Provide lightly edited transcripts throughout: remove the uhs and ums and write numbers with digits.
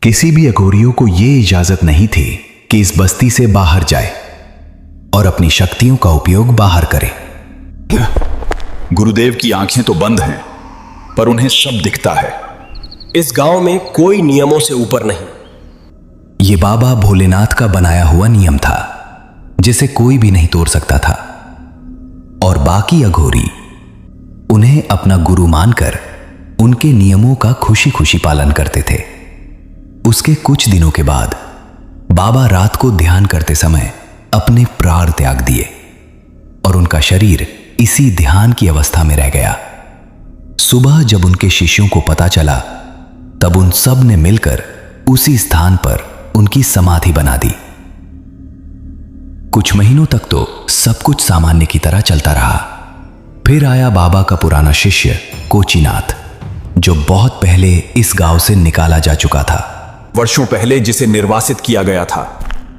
किसी भी अघोरियों को यह इजाजत नहीं थी कि इस बस्ती से बाहर जाए और अपनी शक्तियों का उपयोग बाहर करे। गुरुदेव की आंखें तो बंद हैं, पर उन्हें सब दिखता है। इस गांव में कोई नियमों से ऊपर नहीं। यह बाबा भोलेनाथ का बनाया हुआ नियम था जिसे कोई भी नहीं तोड़ सकता था, और बाकी अघोरी उन्हें अपना गुरु मानकर उनके नियमों का खुशी खुशी पालन करते थे। उसके कुछ दिनों के बाद बाबा रात को ध्यान करते समय अपने प्राण त्याग दिए और उनका शरीर इसी ध्यान की अवस्था में रह गया। सुबह जब उनके शिष्यों को पता चला, तब उन सब ने मिलकर उसी स्थान पर उनकी समाधि बना दी। कुछ महीनों तक तो सब कुछ सामान्य की तरह चलता रहा। फिर आया बाबा का पुराना शिष्य कोचीनाथ, जो बहुत पहले इस गांव से निकाला जा चुका था। वर्षों पहले जिसे निर्वासित किया गया था,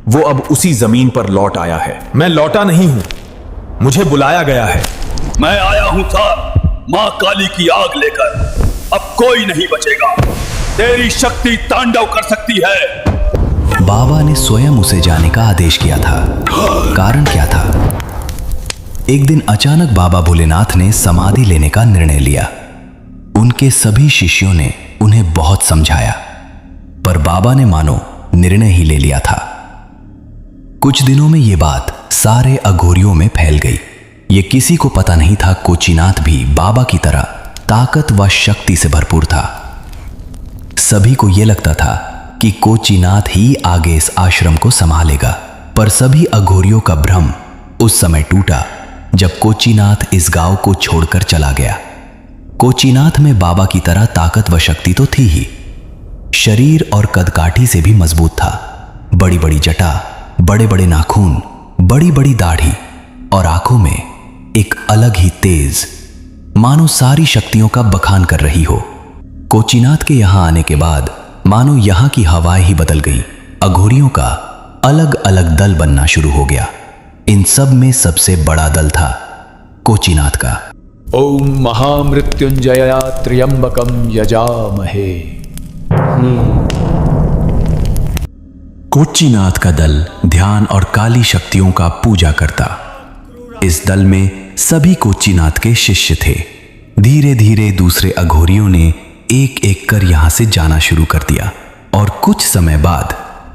वो अब उसी जमीन पर लौट आया है। मैं लौटा नहीं हूं, मुझे बुलाया गया है। मैं आया हूं था मां काली की आग लेकर। अब कोई नहीं बचेगा। तेरी शक्ति तांडव कर सकती है। बाबा ने स्वयं उसे जाने का आदेश किया था। कारण क्या था? एक दिन अचानक बाबा भोलेनाथ ने समाधि लेने का निर्णय लिया। उनके सभी शिष्यों ने उन्हें बहुत समझाया, पर बाबा ने मानो निर्णय ही ले लिया था। कुछ दिनों में यह बात सारे अघोरियों में फैल गई। यह किसी को पता नहीं था कोचीनाथ भी बाबा की तरह ताकत व शक्ति से भरपूर था। सभी को यह लगता था कि कोचीनाथ ही आगे इस आश्रम को संभालेगा, पर सभी अघोरियों का भ्रम उस समय टूटा जब कोचीनाथ इस गांव को छोड़कर चला गया। कोचीनाथ में बाबा की तरह ताकत व शक्ति तो थी ही, शरीर और कदकाठी से भी मजबूत था। बड़ी बड़ी जटा, बड़े बड़े नाखून, बड़ी बड़ी दाढ़ी और आंखों में एक अलग ही तेज, मानो सारी शक्तियों का बखान कर रही हो। कोचीनाथ के यहां आने के बाद मानो यहां की हवाएं ही बदल गई। अघोरियों का अलग अलग दल बनना शुरू हो गया। इन सब में सबसे बड़ा दल था कोचीनाथ का। ओम महामृत्युंजया त्र्यंबकम यजामहे। कोचीनाथ का दल ध्यान और काली शक्तियों का पूजा करता। इस दल में सभी कोचीनाथ के शिष्य थे। धीरे धीरे दूसरे अघोरियों ने एक एक कर यहां से जाना शुरू कर दिया, और कुछ समय बाद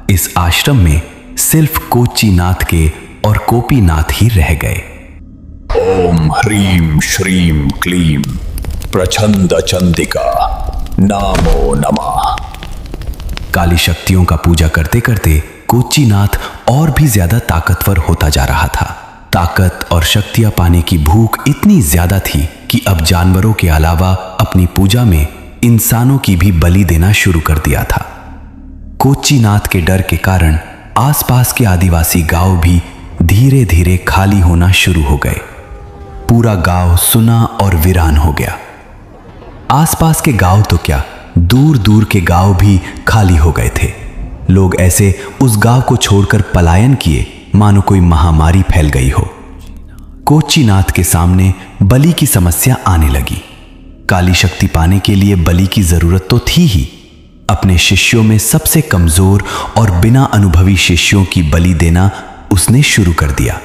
इस आश्रम में सिर्फ कोचीनाथ के और कोपीनाथ ही रह गए। ओम ह्रीम श्रीम क्लीम प्रचंड चंडिका नामो नमः। काली शक्तियों का पूजा करते करते कोचीनाथ और भी ज्यादा ताकतवर होता जा रहा था। ताकत और शक्तियां पाने की भूख इतनी ज्यादा थी कि अब जानवरों के अलावा अपनी पूजा में इंसानों की भी बलि देना शुरू कर दिया था। कोचीनाथ के डर के कारण आसपास के आदिवासी गांव भी धीरे धीरे खाली होना शुरू हो गए। पूरा गांव सुना और वीरान हो गया। आसपास के गांव तो क्या, दूर दूर के गांव भी खाली हो गए थे। लोग ऐसे उस गांव को छोड़कर पलायन किए मानो कोई महामारी फैल गई हो। कोचीनाथ के सामने बलि की समस्या आने लगी। काली शक्ति पाने के लिए बलि की जरूरत तो थी ही। अपने शिष्यों में सबसे कमजोर और बिना अनुभवी शिष्यों की बलि देना उसने शुरू कर दिया।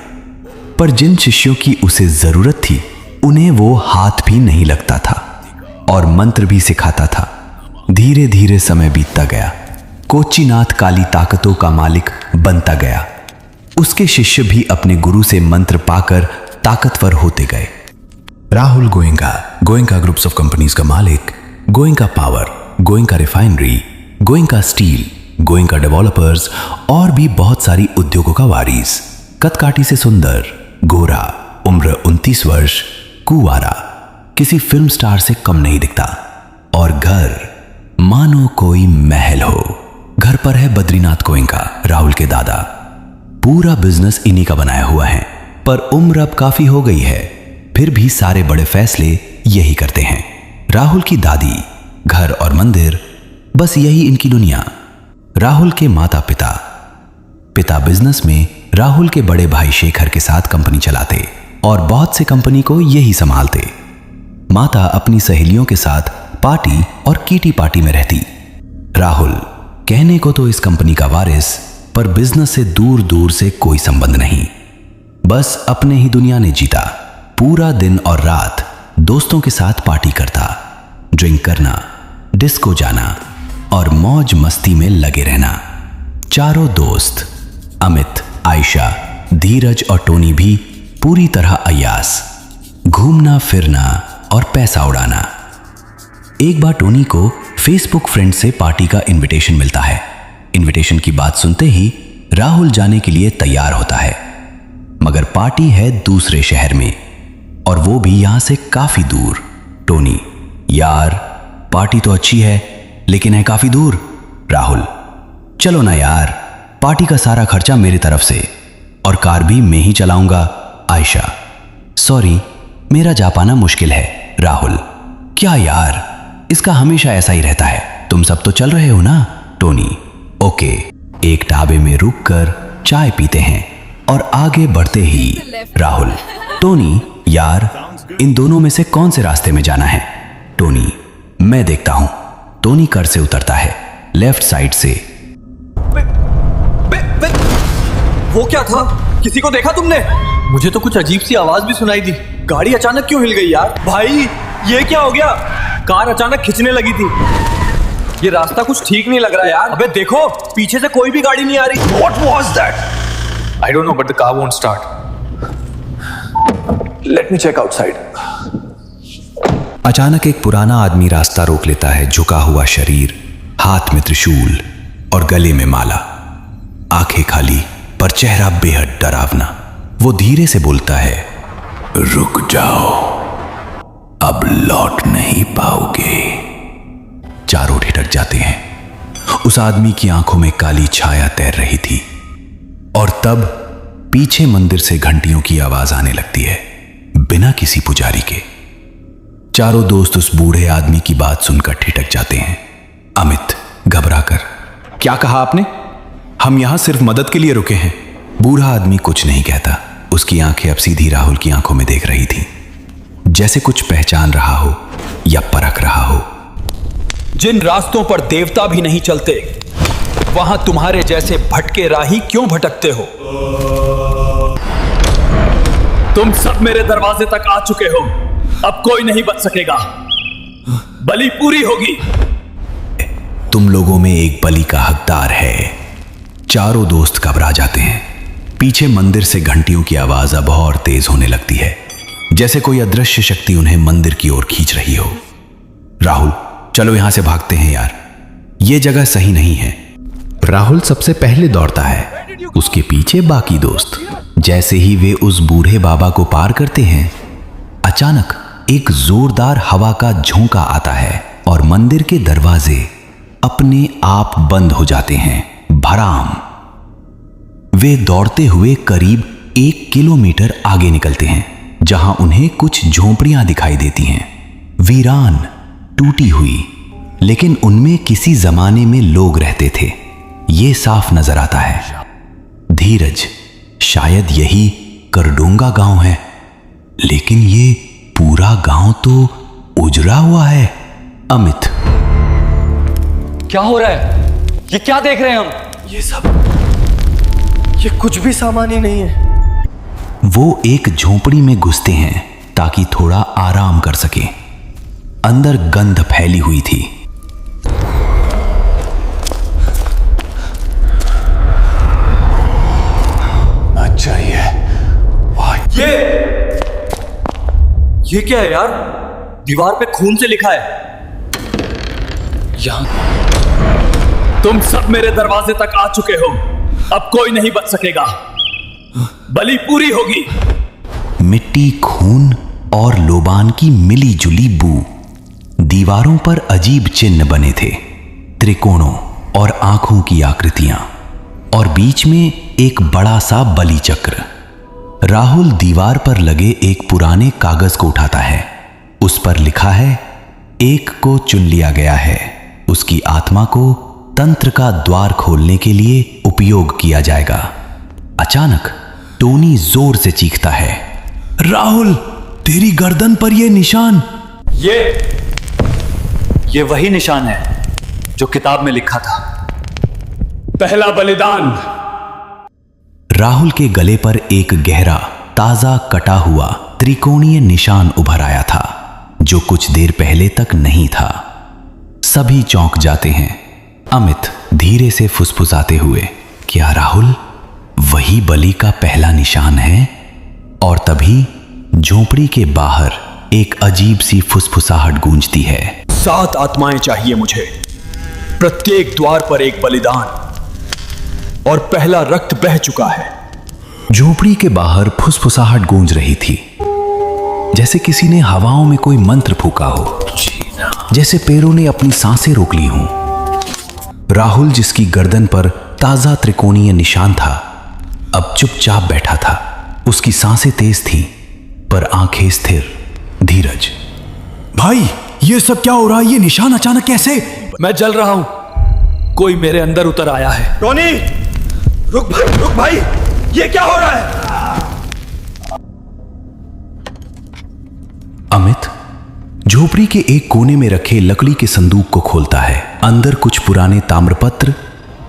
पर जिन शिष्यों की उसे जरूरत थी, उन्हें वो हाथ भी नहीं लगता था और मंत्र भी सिखाता था। धीरे धीरे समय बीतता गया। कोचीनाथ काली ताकतों का मालिक बनता गया। उसके शिष्य भी अपने गुरु से मंत्र पाकर ताकतवर होते गए। Rahul Goenka groups of companies का मालिक, Goenka power, Goenka refinery, Goenka steel, Goenka developers और भी बहुत सारी उद्योगों का वारिस। कदकाठी से सुंदर, गोरा, उम्र 29 वर्ष, कुंवारा, किसी फिल्म स्टार से कम नहीं दिखता, और घर मानो कोई महल हो। घर पर है बद्रीनाथ गोयंका, राहुल के दादा। पूरा बिजनेस इन्हीं का बनाया हुआ है, पर उम्र अब काफी हो गई है, फिर भी सारे बड़े फैसले यही करते हैं। राहुल की दादी, घर और मंदिर, बस यही इनकी दुनिया। राहुल के माता पिता बिजनेस में राहुल के बड़े भाई शेखर के साथ कंपनी चलाते और बहुत से कंपनी को यही संभालते। माता अपनी सहेलियों के साथ पार्टी और कीटी पार्टी में रहती। राहुल कहने को तो इस कंपनी का वारिस, पर बिजनेस से दूर दूर से कोई संबंध नहीं। बस अपने ही दुनिया ने जीता। पूरा दिन और रात दोस्तों के साथ पार्टी करता, ड्रिंक करना, डिस्को जाना और मौज मस्ती में लगे रहना। चारों दोस्त अमित, आयशा, धीरज और टोनी भी पूरी तरह अय्यास, घूमना फिरना और पैसा उड़ाना। एक बार टोनी को फेसबुक फ्रेंड से पार्टी का इनविटेशन मिलता है। इनविटेशन की बात सुनते ही राहुल जाने के लिए तैयार होता है, मगर पार्टी है दूसरे शहर में और वो भी यहां से काफी दूर। टोनी, यार पार्टी तो अच्छी है लेकिन है काफी दूर। राहुल, चलो ना यार, पार्टी का सारा खर्चा मेरी तरफ से और कार भी मैं ही चलाऊंगा। आयशा, सॉरी मेरा जा पाना मुश्किल है। राहुल, क्या यार, इसका हमेशा ऐसा ही रहता है, तुम सब तो चल रहे हो ना। Tony, okay. एक ढाबे में रुककर चाय पीते हैं और आगे बढ़ते ही राहुल, टोनी यार इन दोनों में से कौन से रास्ते में जाना है। टोनी, मैं देखता हूं। टोनी कार से उतरता है, लेफ्ट साइड से। वो क्या था? किसी को देखा तुमने? मुझे तो कुछ अजीब सी आवाज भी सुनाई दी। गाड़ी अचानक क्यों हिल गई यार? भाई ये क्या हो गया? कार अचानक खिंचने लगी थी। ये रास्ता कुछ ठीक नहीं लग रहा यार। अबे देखो, पीछे से कोई भी गाड़ी नहीं आ रही। What was that? I don't know, but the car won't start. Let me check outside. अचानक एक पुराना आदमी रास्ता रोक लेता है। झुका हुआ शरीर, हाथ में त्रिशूल और गले में माला, आंखें खाली पर चेहरा बेहद डरावना। वो धीरे से बोलता है, रुक जाओ, अब लौट नहीं पाओगे। चारों ठिठक जाते हैं। उस आदमी की आंखों में काली छाया तैर रही थी और तब पीछे मंदिर से घंटियों की आवाज आने लगती है, बिना किसी पुजारी के। चारों दोस्त उस बूढ़े आदमी की बात सुनकर ठिठक जाते हैं। अमित घबराकर, क्या कहा आपने? हम यहां सिर्फ मदद के लिए रुके हैं। बूढ़ा आदमी कुछ नहीं कहता। उसकी आंखें अब सीधी राहुल की आंखों में देख रही थी, जैसे कुछ पहचान रहा हो या परख रहा हो। जिन रास्तों पर देवता भी नहीं चलते, वहां तुम्हारे जैसे भटके राही क्यों भटकते हो? तुम सब मेरे दरवाजे तक आ चुके हो, अब कोई नहीं बच सकेगा। बलि पूरी होगी। तुम लोगों में एक बलि का हकदार है। चारों दोस्त घबरा जाते हैं। पीछे मंदिर से घंटियों की आवाज अब और तेज होने लगती है, जैसे कोई अदृश्य शक्ति उन्हें मंदिर की ओर खींच रही हो। राहुल, चलो यहां से भागते हैं यार, ये जगह सही नहीं है। राहुल सबसे पहले दौड़ता है, उसके पीछे बाकी दोस्त। जैसे ही वे उस बूढ़े बाबा को पार करते हैं, अचानक एक जोरदार हवा का झोंका आता है और मंदिर के दरवाजे अपने आप बंद हो जाते हैं। भराम! वे दौड़ते हुए करीब 1 किलोमीटर आगे निकलते हैं, जहां उन्हें कुछ झोंपड़ियां दिखाई देती हैं, वीरान, टूटी हुई, लेकिन उनमें किसी जमाने में लोग रहते थे, ये साफ नजर आता है। धीरज, शायद यही करडोंगा गांव है, लेकिन ये पूरा गांव तो उजड़ा हुआ है। अमित, क्या हो रहा है? ये क्या देख रहे हैं हम? ये कुछ भी सामान्य नहीं है। वो एक झोंपड़ी में घुसते हैं ताकि थोड़ा आराम कर सके। अंदर गंध फैली हुई थी। अच्छा ये क्या है यार? दीवार पे खून से लिखा है। तुम सब मेरे दरवाजे तक आ चुके हो, अब कोई नहीं बच सकेगा। बलि पूरी होगी। मिट्टी, खून और लोबान की मिली जुली बू। दीवारों पर अजीब चिन्ह बने थे, त्रिकोणों और आंखों की आकृतियां, और बीच में एक बड़ा सा बलि चक्र। राहुल दीवार पर लगे एक पुराने कागज को उठाता है। उस पर लिखा है, एक को चुन लिया गया है, उसकी आत्मा को तंत्र का द्वार खोलने के लिए उपयोग किया जाएगा। अचानक टोनी जोर से चीखता है, राहुल, तेरी गर्दन पर यह निशान। ये वही निशान है जो किताब में लिखा था। पहला बलिदान। राहुल के गले पर एक गहरा, ताजा कटा हुआ त्रिकोणीय निशान उभर आया था, जो कुछ देर पहले तक नहीं था। सभी चौंक जाते हैं। अमित धीरे से फुसफुसाते हुए, क्या राहुल वही बलि का पहला निशान है? और तभी झोपड़ी के बाहर एक अजीब सी फुसफुसाहट गूंजती है। 7 आत्माएं चाहिए मुझे, प्रत्येक द्वार पर एक बलिदान, और पहला रक्त बह चुका है। झोपड़ी के बाहर फुसफुसाहट गूंज रही थी, जैसे किसी ने हवाओं में कोई मंत्र फूका हो, जैसे पैरों ने अपनी सांसें रोक ली हों। राहुल, जिसकी गर्दन पर ताजा त्रिकोणीय निशान था, अब चुपचाप बैठा था। उसकी सांसें तेज थीं, पर आंखें स्थिर। धीरज, भाई ये सब क्या हो रहा है? ये निशान अचानक कैसे? मैं जल रहा हूं, कोई मेरे अंदर उतर आया है। टोनी, रुक भाई, ये क्या हो रहा है? अमित झोपड़ी के एक कोने में रखे लकड़ी के संदूक को खोलता है। अंदर कुछ पुराने ताम्रपत्र,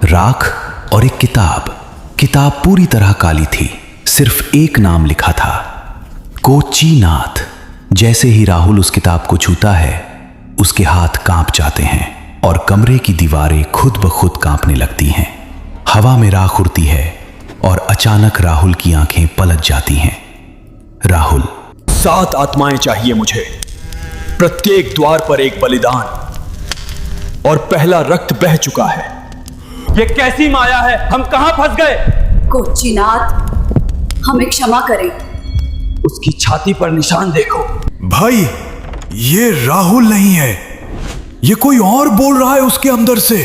राख और एक किताब। किताब पूरी तरह काली थी, सिर्फ एक नाम लिखा था, कोच्चि नाथ। जैसे ही राहुल उस किताब को छूता है, उसके हाथ कांप जाते हैं और कमरे की दीवारें खुद ब खुद कांपने लगती हैं। हवा में राख उड़ती है और अचानक राहुल की आंखें पलट जाती हैं। राहुल, 7 आत्माएं चाहिए मुझे, प्रत्येक द्वार पर एक बलिदान, और पहला रक्त बह चुका है। ये कैसी माया है? हम कहां फंस गए? कोच्चि नाथ, हमें क्षमा करें। उसकी छाती पर निशान देखो। भाई ये राहुल नहीं है, ये कोई और बोल रहा है उसके अंदर से।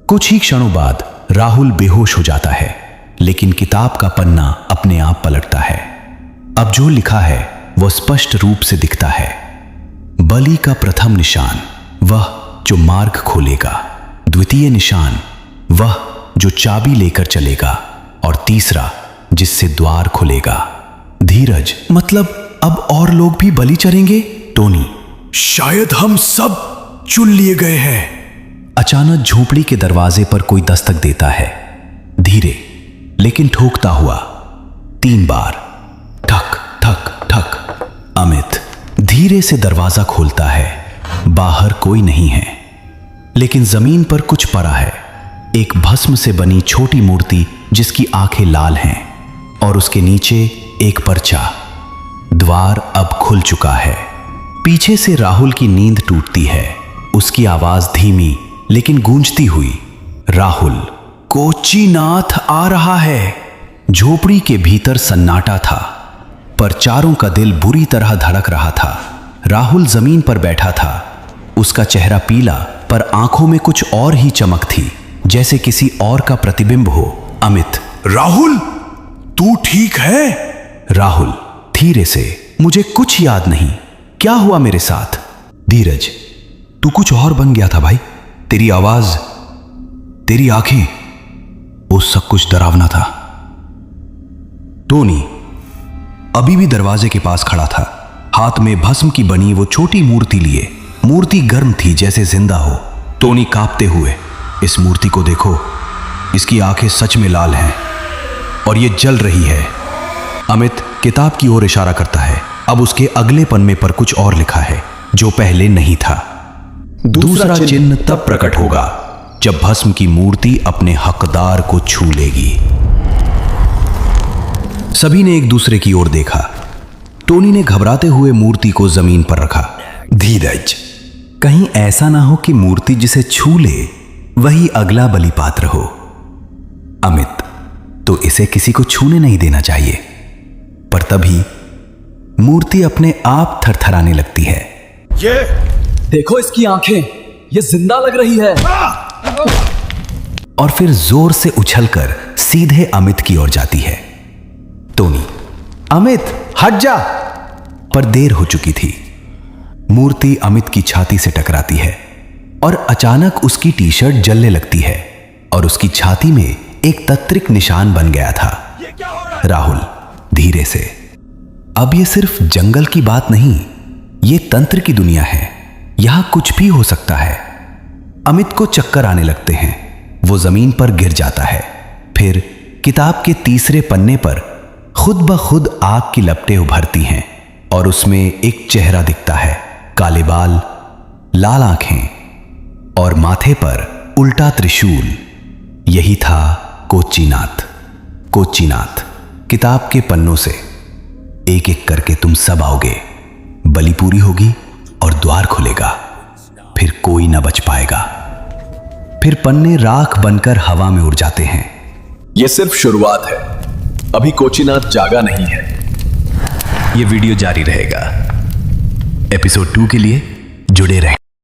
कुछ ही क्षणों बाद राहुल बेहोश हो जाता है, लेकिन किताब का पन्ना अपने आप पलटता है। अब जो लिखा है वह स्पष्ट रूप से दिखता है। बलि का प्रथम निशान, वह जो मार्ग खोलेगा। द्वितीय निशान, वह जो चाबी लेकर चलेगा। और तीसरा, जिससे द्वार खुलेगा। धीरज, मतलब अब और लोग भी बलि चढ़ेंगे? टोनी, शायद हम सब चुन लिए गए हैं। अचानक झोपड़ी के दरवाजे पर कोई दस्तक देता है, धीरे लेकिन ठोकता हुआ। 3 बार, ठक ठक ठक। अमित धीरे से दरवाजा खोलता है। बाहर कोई नहीं है, लेकिन जमीन पर कुछ पड़ा है। एक भस्म से बनी छोटी मूर्ति जिसकी आंखें लाल हैं, और उसके नीचे एक पर्चा। द्वार अब खुल चुका है। पीछे से राहुल की नींद टूटती है, उसकी आवाज धीमी लेकिन गूंजती हुई। राहुल, कोच्चि नाथ आ रहा है। झोपड़ी के भीतर सन्नाटा था, पर चारों का दिल बुरी तरह धड़क रहा था। राहुल जमीन पर बैठा था, उसका चेहरा पीला, पर आंखों में कुछ और ही चमक थी, जैसे किसी और का प्रतिबिंब हो। अमित, राहुल तू ठीक है? राहुल धीरे से, मुझे कुछ याद नहीं, क्या हुआ मेरे साथ? धीरज, तू कुछ और बन गया था भाई। तेरी आवाज, तेरी आंखें, वो सब कुछ डरावना था। टोनी अभी भी दरवाजे के पास खड़ा था, हाथ में भस्म की बनी वो छोटी मूर्ति लिए। मूर्ति गर्म थी, जैसे जिंदा हो। टोनी कांपते हुए, इस मूर्ति को देखो, इसकी आंखें सच में लाल हैं और ये जल रही है। अमित किताब की ओर इशारा करता है। अब उसके अगले पन्ने पर कुछ और लिखा है, जो पहले नहीं था। दूसरा चिन्ह तब प्रकट होगा जब भस्म की मूर्ति अपने हकदार को छू लेगी। सभी ने एक दूसरे की ओर देखा। टोनी ने घबराते हुए मूर्ति को जमीन पर रखा। धीरज, कहीं ऐसा ना हो कि मूर्ति जिसे छू ले वही अगला बलि पात्र हो। अमित, तो इसे किसी को छूने नहीं देना चाहिए। पर तभी मूर्ति अपने आप थरथराने लगती है। ये देखो, इसकी आंखें, ये जिंदा लग रही है। और फिर जोर से उछलकर सीधे अमित की ओर जाती है। टोनी, अमित हट जा! पर देर हो चुकी थी। मूर्ति अमित की छाती से टकराती है और अचानक उसकी टी शर्ट जलने लगती है और उसकी छाती में एक तंत्रिक निशान बन गया था। राहुल धीरे से, अब ये सिर्फ जंगल की बात नहीं, ये तंत्र की दुनिया है, यहां कुछ भी हो सकता है। अमित को चक्कर आने लगते हैं, वो जमीन पर गिर जाता है। फिर किताब के तीसरे पन्ने पर खुद ब खुद आग की लपटें उभरती हैं और उसमें एक चेहरा दिखता है। काले बाल, लाल आंखें और माथे पर उल्टा त्रिशूल। यही था कोच्चिनाथ। कोच्चिनाथ। किताब के पन्नों से एक एक करके तुम सब आओगे, बलि पूरी होगी और द्वार खुलेगा, फिर कोई ना बच पाएगा। फिर पन्ने राख बनकर हवा में उड़ जाते हैं। यह सिर्फ शुरुआत है, अभी कोच्चिनाथ जागा नहीं है। यह वीडियो जारी रहेगा। एपिसोड 2 के लिए जुड़े रहें।